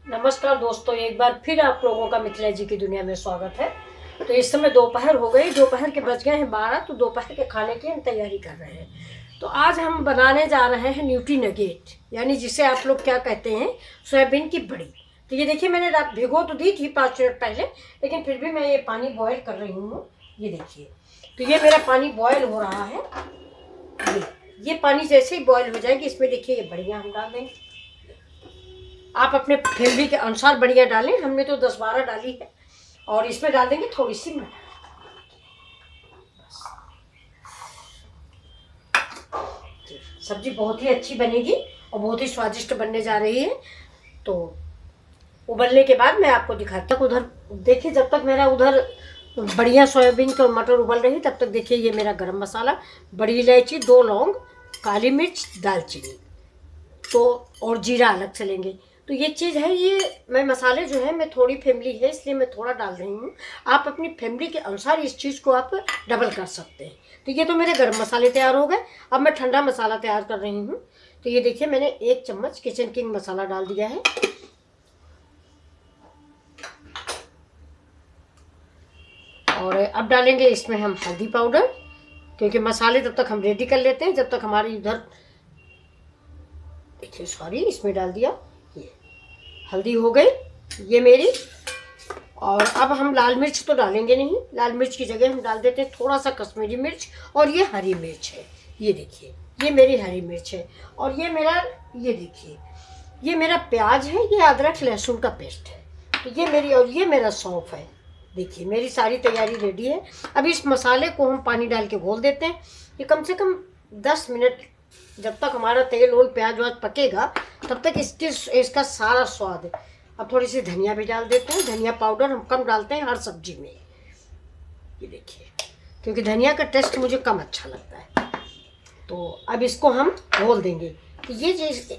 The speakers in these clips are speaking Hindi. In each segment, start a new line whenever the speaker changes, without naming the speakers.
नमस्कार दोस्तों, एक बार फिर आप लोगों का मिथिला जी की दुनिया में स्वागत है। तो इस समय दोपहर हो गई, दोपहर के बज गए हैं 12। तो दोपहर के खाने की हम तैयारी कर रहे हैं। तो आज हम बनाने जा रहे हैं न्यूट्री नगेट, यानी जिसे आप लोग क्या कहते हैं, सोयाबीन की बड़ी। तो ये देखिए, मैंने रात भिगो तो दी थी 5 मिनट पहले, लेकिन फिर भी मैं ये पानी बॉयल कर रही हूँ। ये देखिए, तो ये मेरा पानी बॉयल हो रहा है। ये पानी जैसे ही बॉयल हो जाएगी, इसमें देखिए ये बड़ियाँ हम डाल देंगे। आप अपने फैमिली के अनुसार बढ़िया डालें, हमने तो 10-12 डाली है। और इसमें डाल देंगे थोड़ी सी मटर। सब्जी बहुत ही अच्छी बनेगी और बहुत ही स्वादिष्ट बनने जा रही है। तो उबलने के बाद मैं आपको दिखाती हूँ। उधर देखिए, जब तक मेरा उधर बढ़िया सोयाबीन का मटर उबल रही, तब तक देखिए ये मेरा गरम मसाला, बड़ी इलायची, 2 लौंग, काली मिर्च, दालचीनी तो और जीरा अलग से लेंगे। तो ये चीज़ है, ये मैं मसाले जो है, मैं थोड़ी फैमिली है इसलिए मैं थोड़ा डाल रही हूँ। आप अपनी फैमिली के अनुसार इस चीज़ को आप डबल कर सकते हैं। तो ये तो मेरे गर्म मसाले तैयार हो गए। अब मैं ठंडा मसाला तैयार कर रही हूँ। तो ये देखिए, मैंने 1 चम्मच किचन किंग मसाला डाल दिया है। और अब डालेंगे इसमें हम हल्दी पाउडर, क्योंकि मसाले तब तक हम रेडी कर लेते हैं जब तक हमारी इधर, देखिए सॉरी, इसमें डाल दिया। ये हल्दी हो गई ये मेरी। और अब हम लाल मिर्च तो डालेंगे नहीं, लाल मिर्च की जगह हम डाल देते हैं थोड़ा सा कश्मीरी मिर्च। और ये हरी मिर्च है, ये देखिए, ये मेरी हरी मिर्च है। और ये मेरा, ये देखिए, ये मेरा प्याज है, ये अदरक लहसुन का पेस्ट है। तो ये मेरी, और ये मेरा सौंफ है। देखिए मेरी सारी तैयारी रेडी है। अब इस मसाले को हम पानी डाल के घोल देते हैं। ये कम से कम 10 मिनट, जब तक हमारा तेल और प्याज वाज पकेगा, तब तक इसका सारा स्वाद। अब थोड़ी सी धनिया भी डाल देते हैं। धनिया पाउडर हम कम डालते हैं हर सब्जी में, ये देखिए, क्योंकि धनिया का टेस्ट मुझे कम अच्छा लगता है। तो अब इसको हम घोल देंगे। तो ये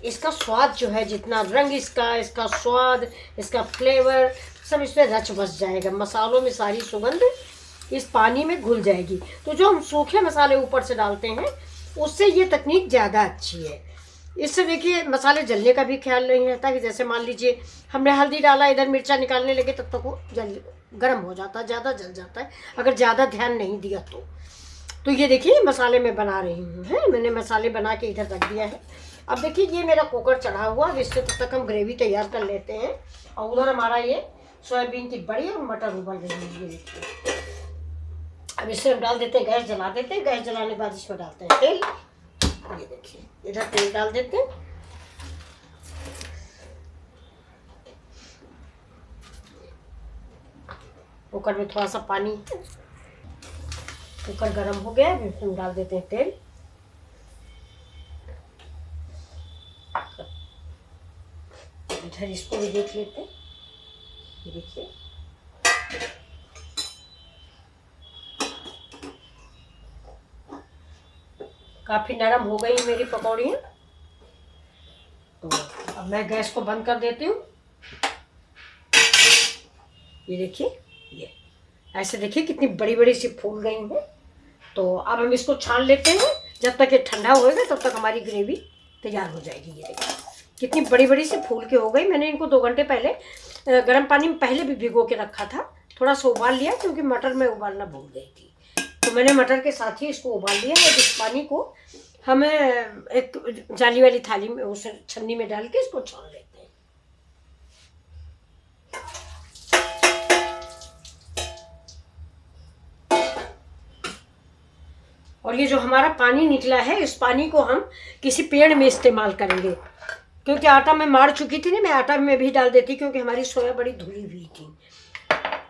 इसका स्वाद जो है, जितना रंग इसका स्वाद, इसका फ्लेवर सब इसमें रच बस जाएगा। मसालों में सारी सुगंध इस पानी में घुल जाएगी। तो जो हम सूखे मसाले ऊपर से डालते हैं, उससे ये तकनीक ज़्यादा अच्छी है। इससे देखिए मसाले जलने का भी ख्याल नहीं रहता, कि जैसे मान लीजिए हमने हल्दी डाला, इधर मिर्चा निकालने लगे, तब तक वो गर्म हो जाता है, ज़्यादा जल जाता है अगर ज़्यादा ध्यान नहीं दिया तो ये देखिए मसाले मैं बना रही हूँ, है मैंने मसाले बना के इधर रख दिया है। अब देखिए ये मेरा कुकर चढ़ा हुआ, अब इससे तब तक हम ग्रेवी तैयार कर लेते हैं। और उधर हमारा ये सोयाबीन की बड़ी और मटर उबल रही है, ये देखिए। अब इससे हम डाल देते हैं, गैस जला देते हैं। गैस जलाने के बाद इसमें डालते हैं तेल। ये देखिए, इधर तेल डाल देते हैं। कुकर में थोड़ा सा पानी, कुकर गर्म हो गया, हम डाल देते हैं तेल। इधर इसको भी देख लेते हैं, ये देखिए, काफी नरम हो गई मेरी पकौड़ियाँ। तो अब मैं गैस को बंद कर देती हूँ। ये देखिए, ये ऐसे देखिए कितनी बड़ी बड़ी सी फूल गई हैं। तो अब हम इसको छान लेते हैं। जब तक ये ठंडा होएगा तब तक हमारी ग्रेवी तैयार हो जाएगी। ये देखिए कितनी बड़ी बड़ी सी फूल के हो गई। मैंने इनको 2 घंटे पहले गर्म पानी में पहले भी भिगो के रखा था। थोड़ा सा उबाल लिया, क्योंकि मटर में उबालना भूल गई थी, तो मैंने मटर के साथ ही इसको उबाल लिया। और इस पानी को हमें एक जाली वाली थाली में, उस छन्नी में डाल के इसको छान लेते हैं। और ये जो हमारा पानी निकला है, इस पानी को हम किसी पेड़ में इस्तेमाल करेंगे, क्योंकि आटा में मार चुकी थी ना, मैं आटा में भी डाल देती, क्योंकि हमारी सोया बड़ी धुली हुई थी।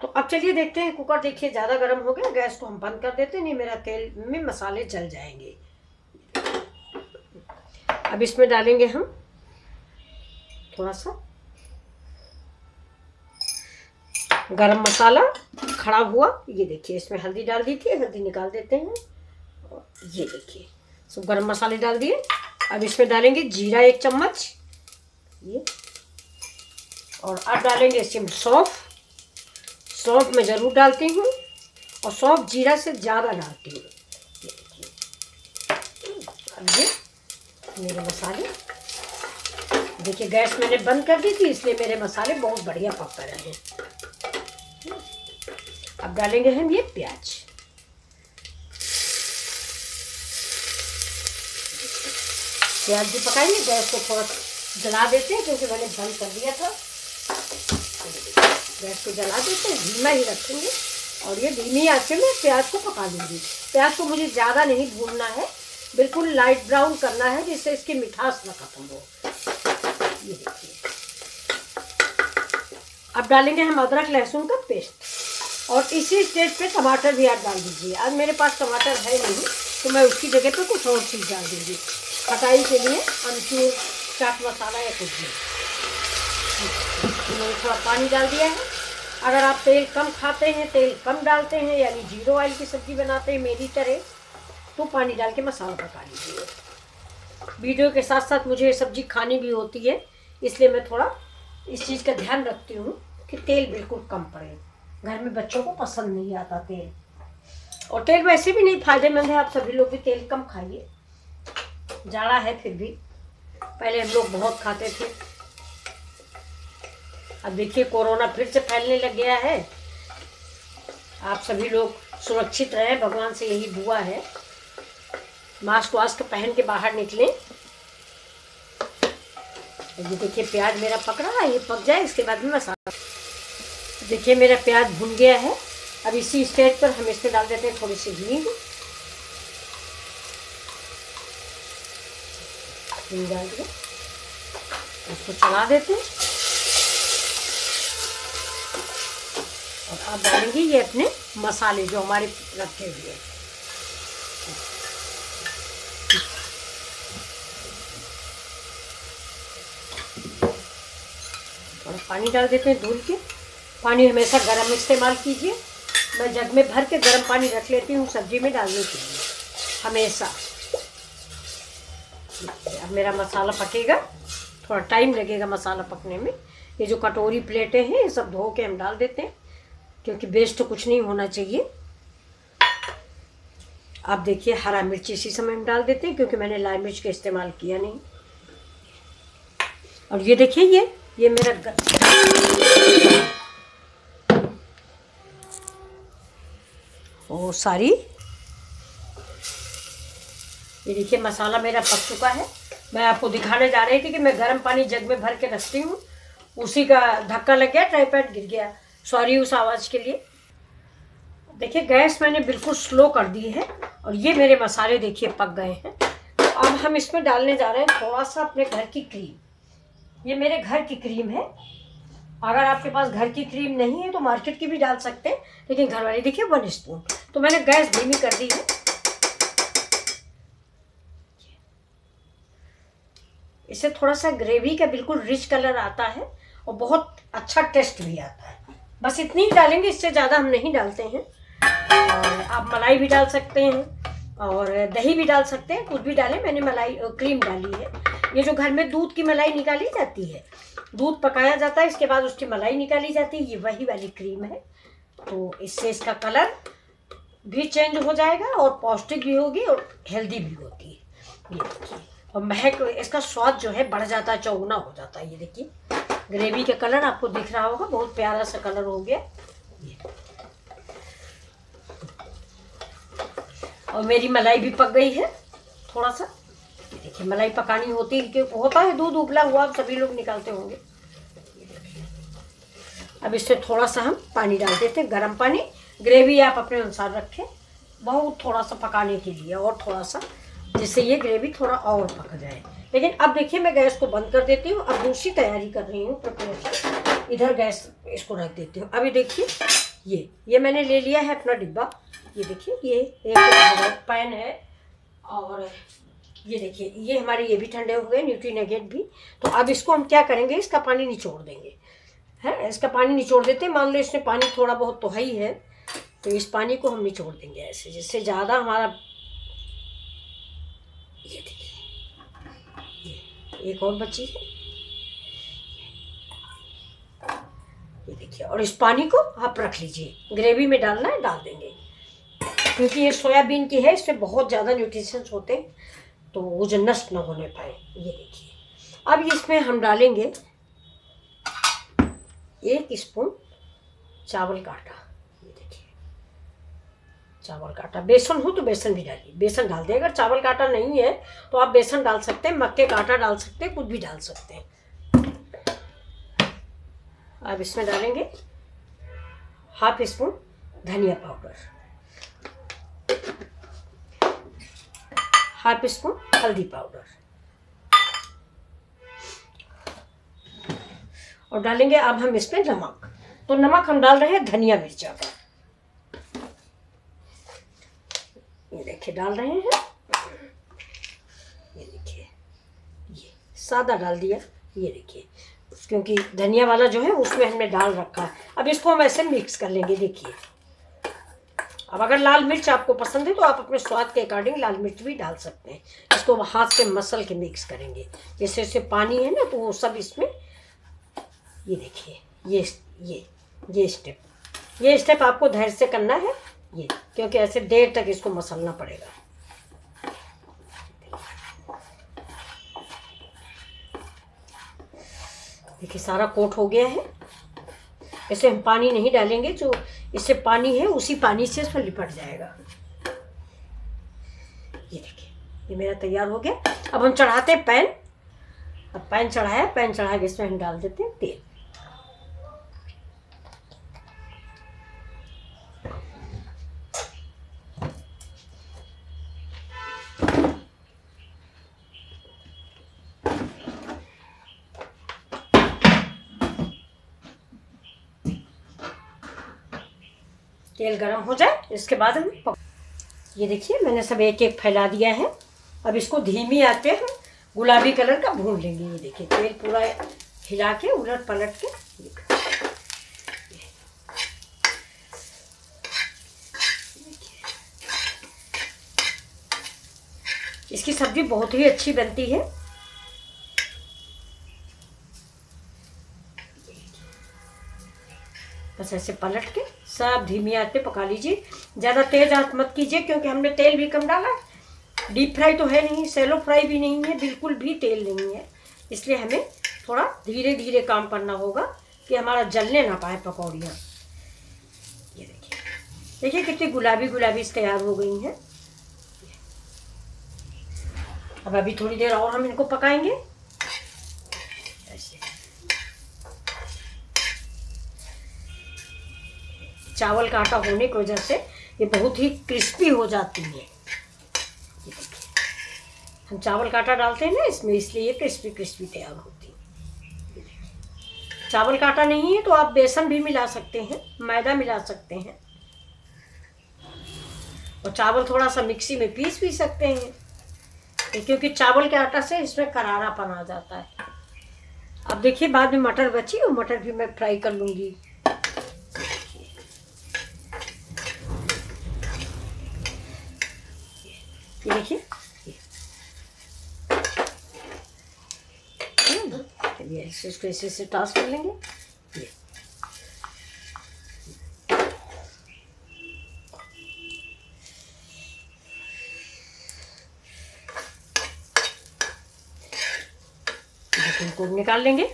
तो अब चलिए देखते हैं। कुकर देखिए ज़्यादा गर्म हो गया, गैस को हम बंद कर देते हैं, नहीं मेरा तेल में मसाले जल जाएंगे। अब इसमें डालेंगे हम थोड़ा सा गरम मसाला खड़ा हुआ, ये देखिए, इसमें हल्दी डाल दी थी, हल्दी निकाल देते हैं। और ये देखिए सब गरम मसाले डाल दिए। अब इसमें डालेंगे जीरा 1 चम्मच, ये। और अब डालेंगे इसमें सौंफ। सौंफ मैं ज़रूर डालती हूँ, और सौंफ जीरा से ज़्यादा डालती हूँ। ये देखिए, अब ये मेरे मसाले देखिए गैस मैंने बंद कर दी थी, इसलिए मेरे मसाले बहुत बढ़िया पक रहे हैं। अब डालेंगे हम ये प्याज। प्याज भी पकाएंगे, गैस को थोड़ा जला देते हैं क्योंकि मैंने बंद कर दिया था। गैस को जला देते हैं, धीमा ही रखेंगे और ये धीमी आंच में प्याज को पका लूँगी। प्याज को मुझे ज़्यादा नहीं भूनना है, बिल्कुल लाइट ब्राउन करना है जिससे इसकी मिठास ना खत्म हो। ये देखिए अब डालेंगे हम अदरक लहसुन का पेस्ट और इसी स्टेज पे टमाटर भी आप डाल दीजिए। आज मेरे पास टमाटर है नहीं तो मैं उसकी जगह पे कुछ और चीज़ डाल दूँगी खटाई के लिए, अमचूर, चाट मसाला या कुछ भी। मैंने थोड़ा पानी डाल दिया है। अगर आप तेल कम खाते हैं, तेल कम डालते हैं, यानी जीरो ऑयल की सब्ज़ी बनाते हैं मेरी तरह, तो पानी डाल के मसाला पका लीजिए। वीडियो के साथ साथ मुझे सब्ज़ी खानी भी होती है, इसलिए मैं थोड़ा इस चीज़ का ध्यान रखती हूँ कि तेल बिल्कुल कम पड़े। घर में बच्चों को पसंद नहीं आता तेल, और तेल वैसे भी नहीं फायदेमंद है। आप सभी लोग भी तेल कम खाइए, जाड़ा है फिर भी, पहले हम लोग बहुत खाते थे। अब देखिए कोरोना फिर से फैलने लग गया है। आप सभी लोग सुरक्षित रहें, भगवान से यही दुआ है। मास्क वास्क पहन के बाहर निकलें। ये देखिए प्याज मेरा पक रहा है, ये पक जाए इसके बाद में मसाला। देखिए मेरा प्याज भुन गया है। अब इसी स्टेज पर हम इसमें डाल देते हैं थोड़ी सी हींग। हींग डाल के इसको चला देते हैं और अब डालेंगे ये अपने मसाले जो हमारे रखे हुए हैं। थोड़ा पानी डाल देते हैं धुल के। पानी हमेशा गर्म इस्तेमाल कीजिए। मैं जग में भर के गर्म पानी रख लेती हूँ सब्जी में डालने के लिए हमेशा। अब मेरा मसाला पकेगा, थोड़ा टाइम लगेगा मसाला पकने में। ये जो कटोरी प्लेटें हैं ये सब धो के हम डाल देते हैं क्योंकि वेस्ट तो कुछ नहीं होना चाहिए। अब देखिए हरा मिर्च इसी समय हम डाल देते हैं क्योंकि मैंने लाल मिर्च का इस्तेमाल किया नहीं। और ये देखिए ये मेरा और सारी ये देखिए मसाला मेरा पक चुका है। मैं आपको दिखाने जा रही थी कि मैं गर्म पानी जग में भर के रखती हूँ, उसी का धक्का लग गया, ट्राइपॉड गिर गया। सॉरी उस आवाज़ के लिए। देखिए गैस मैंने बिल्कुल स्लो कर दी है और ये मेरे मसाले देखिए पक गए हैं। तो अब हम इसमें डालने जा रहे हैं थोड़ा सा अपने घर की क्रीम। ये मेरे घर की क्रीम है। अगर आपके पास घर की क्रीम नहीं है तो मार्केट की भी डाल सकते हैं, लेकिन घर वाली देखिए 1 स्पून। तो मैंने गैस धीमी कर दी है। इससे थोड़ा सा ग्रेवी का बिल्कुल रिच कलर आता है और बहुत अच्छा टेस्ट भी आता है। बस इतनी ही डालेंगे, इससे ज़्यादा हम नहीं डालते हैं। और आप मलाई भी डाल सकते हैं और दही भी डाल सकते हैं, कुछ भी डालें। मैंने मलाई क्रीम डाली है। ये जो घर में दूध की मलाई निकाली जाती है, दूध पकाया जाता है, इसके बाद उसकी मलाई निकाली जाती है, ये वही वाली क्रीम है। तो इससे इसका कलर भी चेंज हो जाएगा और पौष्टिक भी होगी और हेल्दी भी होती है। ये देखिए, और महक, इसका स्वाद जो है बढ़ जाता है, चौगुना हो जाता है। ये देखिए ग्रेवी का कलर आपको दिख रहा होगा, बहुत प्यारा सा कलर हो गया ये। और मेरी मलाई भी पक गई है थोड़ा सा। देखिए मलाई पकानी होती है, होता है दूध उबला हुआ, आप सभी लोग निकालते होंगे। अब इससे थोड़ा सा हम पानी डाल देते हैं, गर्म पानी। ग्रेवी आप अपने अनुसार रखें, बहुत थोड़ा सा पकाने के लिए और थोड़ा सा, जिससे ये ग्रेवी थोड़ा और पक जाए। लेकिन अब देखिए मैं गैस को बंद कर देती हूँ। अब दूसरी तैयारी कर रही हूँ प्रिपरेशन। इधर गैस इसको रख देती हूँ। अभी देखिए ये मैंने ले लिया है अपना डिब्बा। ये देखिए ये एक पैन है और ये देखिए ये हमारे ये भी ठंडे हो गए, न्यूट्रीनेगेट भी। तो अब इसको हम क्या करेंगे, इसका पानी निचोड़ देंगे। है, इसका पानी निचोड़ देते हैं। मान लो इसमें पानी थोड़ा बहुत तो है ही है, तो इस पानी को हम निचोड़ देंगे ऐसे, जिससे ज़्यादा हमारा। ये देखिए एक और बची है, ये देखिए। और इस पानी को आप रख लीजिए, ग्रेवी में डालना है डाल देंगे, क्योंकि ये सोयाबीन की है, इसमें बहुत ज़्यादा न्यूट्रिशंस होते हैं, तो वो जो नष्ट ना होने पाए। ये देखिए अब इसमें हम डालेंगे 1 स्पून चावल का आटा। ये देखिए चावल का आटा, बेसन हो तो बेसन भी डालिए, बेसन डाल दें। अगर चावल का आटा नहीं है तो आप बेसन डाल सकते हैं, मक्के का आटा डाल सकते हैं, कुछ भी डाल सकते हैं। अब इसमें डालेंगे 1/2 स्पून धनिया पाउडर, 1/2 स्पून हल्दी पाउडर, और डालेंगे अब हम इसमें नमक। तो नमक हम डाल रहे हैं धनिया मिर्चा का, ये देखिए डाल रहे हैं। ये देखिए ये सादा डाल दिया, ये देखिए, क्योंकि धनिया वाला जो है उसमें हमने डाल रखा है। अब इसको हम ऐसे मिक्स कर लेंगे। देखिए अब अगर लाल मिर्च आपको पसंद है तो आप अपने स्वाद के अकॉर्डिंग लाल मिर्च भी डाल सकते हैं। इसको हाथ से मसल के मिक्स करेंगे, जैसे जैसे पानी है ना तो वो सब इसमें। ये देखिए ये स्टेप आपको धैर्य से करना है, ये क्योंकि ऐसे देर तक इसको मसलना पड़ेगा। देखिए सारा कोट हो गया है। ऐसे हम पानी नहीं डालेंगे, जो इससे पानी है उसी पानी से इसमें लिपट जाएगा। ये देखिए ये मेरा तैयार हो गया। अब हम चढ़ाते हैं पैन। अब पैन चढ़ाया, पैन चढ़ा के इसमें हम डाल देते हैं तेल। तेल गरम हो जाए इसके बाद हम ये देखिए मैंने सब एक एक फैला दिया है। अब इसको धीमी आंच पे हम गुलाबी कलर का भून लेंगे। ये देखिए तेल पूरा हिला के उलट पलट के। इसकी सब्जी बहुत ही अच्छी बनती है। बस ऐसे पलट के सब धीमी आंच पे पका लीजिए। ज़्यादा तेज आंच मत कीजिए क्योंकि हमने तेल भी कम डाला है। डीप फ्राई तो है नहीं, सैलो फ्राई भी नहीं है, बिल्कुल भी तेल नहीं है। इसलिए हमें थोड़ा धीरे धीरे काम करना होगा कि हमारा जलने ना पाए पकौड़ियाँ। ये देखिए देखिए कितनी गुलाबी गुलाबी तैयार हो गई हैं। अब अभी थोड़ी देर और हम इनको पकाएंगे ऐसे। चावल का आटा होने की वजह से ये बहुत ही क्रिस्पी हो जाती है। ये देखिए हम चावल का आटा डालते हैं ना इसमें, इसलिए ये क्रिस्पी क्रिस्पी तैयार होती है। चावल का आटा नहीं है तो आप बेसन भी मिला सकते हैं, मैदा मिला सकते हैं, और चावल थोड़ा सा मिक्सी में पीस भी सकते हैं, क्योंकि चावल के आटा से इसमें करारापन आ जाता है। अब देखिए बाद में मटर बची और मटर भी मैं फ्राई कर लूँगी। ये देखिए ये इसको ऐसे से टॉस कर लेंगे। ये इनको निकाल लेंगे।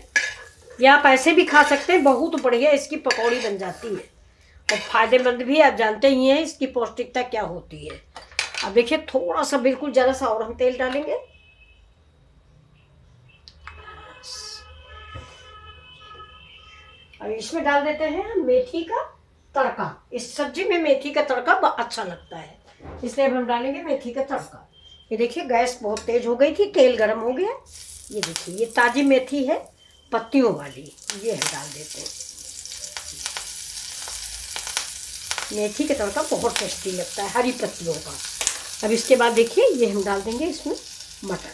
या आप ऐसे भी खा सकते हैं, बहुत बढ़िया इसकी पकौड़ी बन जाती है और फायदेमंद भी। आप जानते ही हैं इसकी पौष्टिकता क्या होती है। अब देखिए थोड़ा सा बिल्कुल जरा सा और हम तेल डालेंगे। अब इसमें डाल देते हैं हम मेथी का तड़का। इस सब्जी में मेथी का तड़का अच्छा लगता है, इसलिए अब हम डालेंगे मेथी का तड़का। ये देखिए गैस बहुत तेज हो गई थी, तेल गर्म हो गया। ये देखिए ये ताजी मेथी है पत्तियों वाली, ये हम डाल देते हैं। मेथी का तड़का बहुत टेस्टी लगता है हरी पत्तियों का। अब इसके बाद देखिए ये हम डाल देंगे इसमें मटर।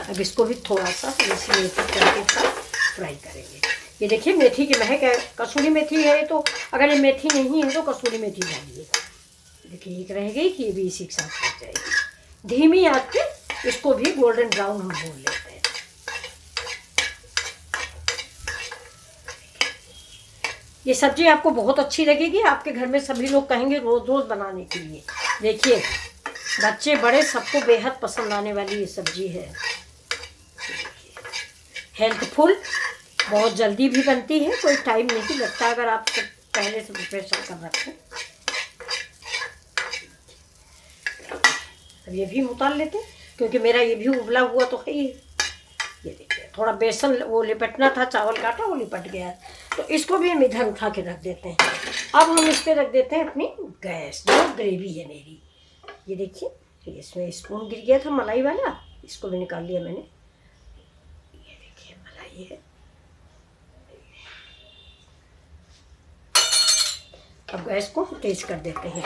अब इसको भी थोड़ा सा जैसे मेथी के साथ फ्राई करेंगे। ये देखिए मेथी की महक है। कसूरी मेथी है तो, अगर ये मेथी नहीं है तो कसूरी मेथी डालिए। देखिए एक रह गई कि ये भी इसी के साथ हो जाएगी। धीमी आंच पे इसको भी गोल्डन ब्राउन हम भून लेते हैं। ये सब्जी आपको बहुत अच्छी लगेगी, आपके घर में सभी लोग कहेंगे रोज़ रोज़ बनाने के लिए। देखिए बच्चे बड़े सबको बेहद पसंद आने वाली ये सब्जी है। हेल्थफुल, बहुत जल्दी भी बनती है, कोई टाइम नहीं लगता अगर आप पहले से प्रिपरेशन कर रखें। अब ये भी उतार लेते हैं क्योंकि मेरा ये भी उबला हुआ तो है ही। ये देखिए थोड़ा बेसन वो लिपटना था, चावल का आटा वो लिपट गया, तो इसको भी हम इधर उठा के रख देते हैं। अब हम इस पर रख देते हैं अपनी गैस, जो ग्रेवी है मेरी। ये देखिए इसमें स्पून गिर गया था मलाई वाला, इसको भी निकाल लिया मैंने। ये देखिए मलाई है। अब गैस को तेज कर देते हैं।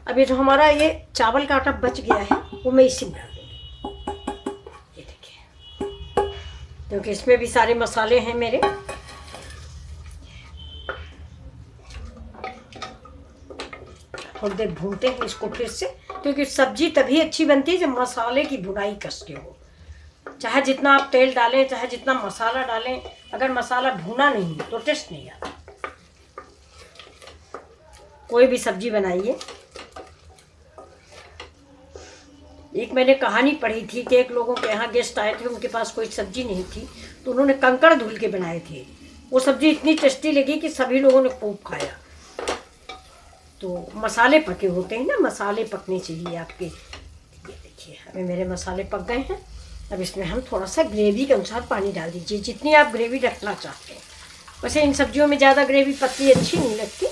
अब ये जो हमारा ये चावल का आटा बच गया है वो मैं इसी में डाल दूँगी। ये देखिए क्योंकि इसमें भी सारे मसाले हैं मेरे। थोड़ी देर भूनते हैं इसको फिर से, क्योंकि सब्जी तभी अच्छी बनती है जब मसाले की भुनाई कस के हो। चाहे जितना आप तेल डालें, चाहे जितना मसाला डालें, अगर मसाला भुना नहीं तो टेस्ट नहीं आता। कोई भी सब्जी बनाइए। एक मैंने कहानी पढ़ी थी कि एक लोगों के यहाँ गेस्ट आए थे, उनके पास कोई सब्जी नहीं थी, तो उन्होंने कंकड़ धुल के बनाए थे। वो सब्जी इतनी टेस्टी लगी कि सभी लोगों ने खूब खाया। तो मसाले पके होते हैं ना, मसाले पकने चाहिए आपके। ये देखिए अभी मेरे मसाले पक गए हैं। अब इसमें हम थोड़ा सा ग्रेवी के अनुसार पानी डाल दीजिए, जितनी आप ग्रेवी रखना चाहते हैं। वैसे इन सब्जियों में ज़्यादा ग्रेवी पतली अच्छी नहीं लगती।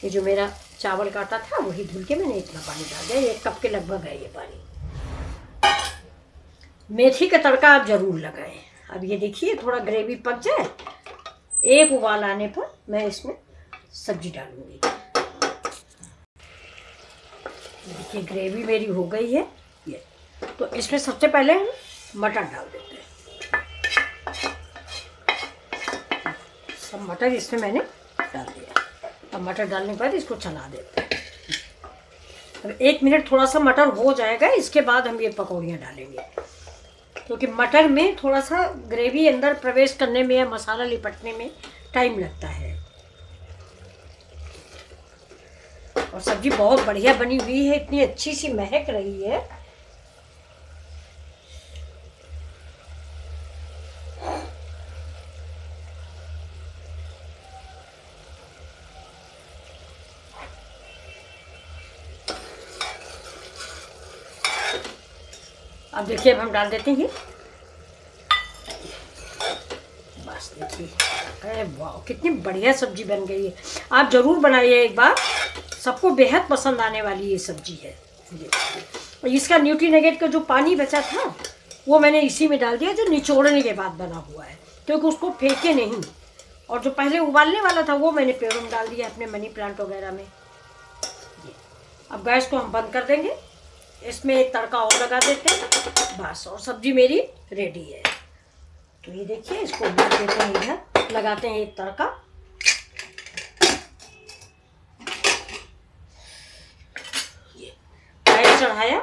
ये जो मेरा चावल का आटा था वही धुल के मैंने इतना पानी डाल दिया, 1 कप के लगभग है ये पानी। मेथी का तड़का आप ज़रूर लगाएं। अब ये देखिए थोड़ा ग्रेवी पक जाए, एक उबाल आने पर मैं इसमें सब्जी डालूंगी। देखिए ग्रेवी मेरी हो गई है ये, तो इसमें सबसे पहले हम मटर डाल देते हैं। सब मटर इसमें मैंने डाल दिया। अब मटर डालने के बाद इसको चला देते हैं। अब 1 मिनट थोड़ा सा मटर हो जाएगा, इसके बाद हम ये पकौड़ियाँ डालेंगे, क्योंकि मटर में थोड़ा सा ग्रेवी अंदर प्रवेश करने में या मसाला लिपटने में टाइम लगता है। और सब्जी बहुत बढ़िया बनी हुई है, इतनी अच्छी सी महक रही है। अब देखिए अब हम डाल देते हैं। बस देखिए, अरे वाह कितनी बढ़िया सब्जी बन गई है। आप ज़रूर बनाइए एक बार, सबको बेहद पसंद आने वाली ये सब्जी है। और इसका न्यूट्रीनेगेट का जो पानी बचा था वो मैंने इसी में डाल दिया, जो निचोड़ने के बाद बना हुआ है, क्योंकि उसको फेंके नहीं। और जो पहले उबालने वाला था वो मैंने पेड़ों में डाल दिया अपने मनी प्लांट वगैरह में। अब गैस को हम बंद कर देंगे, इसमें एक तड़का और लगा देते हैं बस, और सब्जी मेरी रेडी है। तो ये देखिए इसको भून देते हैं, इधर लगाते हैं एक तड़का। ये पैन चढ़ाया,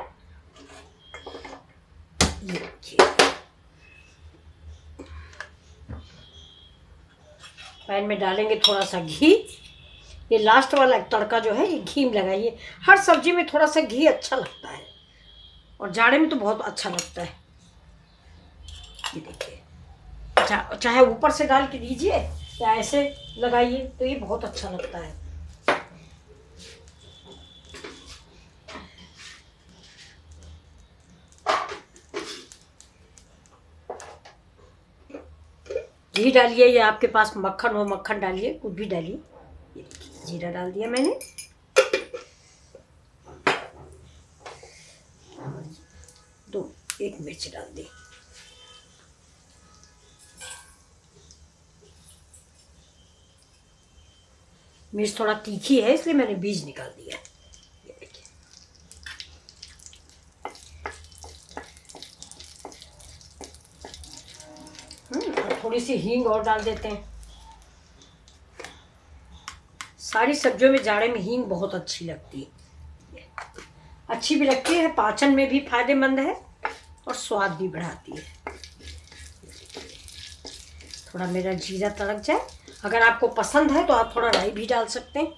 ये देखिए पैन में डालेंगे थोड़ा सा घी। ये लास्ट वाला तड़का जो है ये घी में लगाइए। हर सब्जी में थोड़ा सा घी अच्छा लगता है, और जाड़े में तो बहुत अच्छा लगता है। ये देखिए, अच्छा चाहे ऊपर से डाल के दीजिए या ऐसे लगाइए तो ये बहुत अच्छा लगता है। घी डालिए या आपके पास मक्खन हो मक्खन डालिए, कुछ भी डालिए। ये देखिए जीरा डाल दिया मैंने, एक मिर्च डाल दी। मिर्च थोड़ा तीखी है इसलिए मैंने बीज निकाल दिया। ये देखिए और थोड़ी सी हींग और डाल देते हैं। सारी सब्जियों में जाड़े में हींग बहुत अच्छी लगती है, अच्छी भी लगती है, पाचन में भी फायदेमंद है और स्वाद भी बढ़ाती है। थोड़ा मेरा जीरा तड़क जाए। अगर आपको पसंद है तो आप थोड़ा राई भी डाल सकते हैं।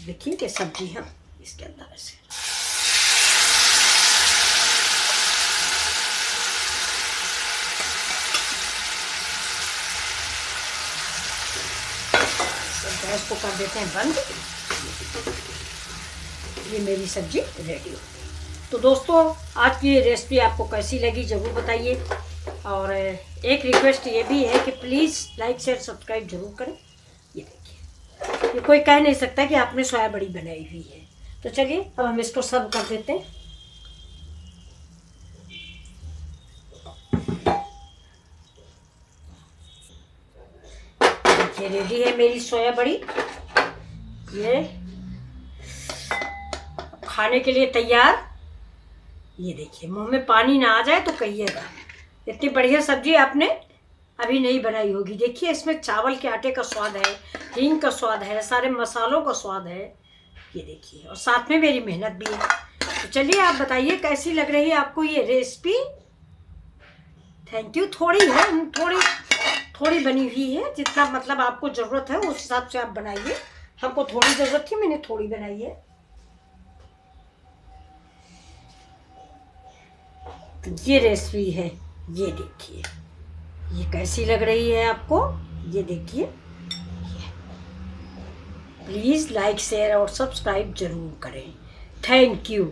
देखिए कि सब्जी हम इसके अंदर ऐसे गैस को कर देते हैं बंद। ये मेरी सब्जी रेडी हो। तो दोस्तों आज की ये रेसिपी आपको कैसी लगी ज़रूर बताइए। और एक रिक्वेस्ट ये भी है कि प्लीज़ लाइक शेयर सब्सक्राइब जरूर करें। ये देखिए, ये कोई कह नहीं सकता कि आपने सोया बड़ी बनाई हुई है। तो चलिए अब हम इसको सर्व कर देते हैं। ये रेडी है मेरी सोया बड़ी। ये खाने के लिए तैयार। ये देखिए, मुंह में पानी ना आ जाए तो कहिएगा। इतनी बढ़िया सब्जी आपने अभी नहीं बनाई होगी। देखिए इसमें चावल के आटे का स्वाद है, हींग का स्वाद है, सारे मसालों का स्वाद है। ये देखिए, और साथ में मेरी मेहनत भी है। तो चलिए आप बताइए कैसी लग रही है आपको ये रेसिपी। Thank you. थोड़ी है, थोड़ी बनी हुई है, जितना मतलब आपको ज़रूरत है उस हिसाब से आप बनाइए। हमको थोड़ी ज़रूरत थी, मैंने थोड़ी बनाई है। ये रेसिपी है, ये देखिए ये कैसी लग रही है आपको। ये देखिए, प्लीज़ लाइक शेयर और सब्सक्राइब जरूर करें। Thank you.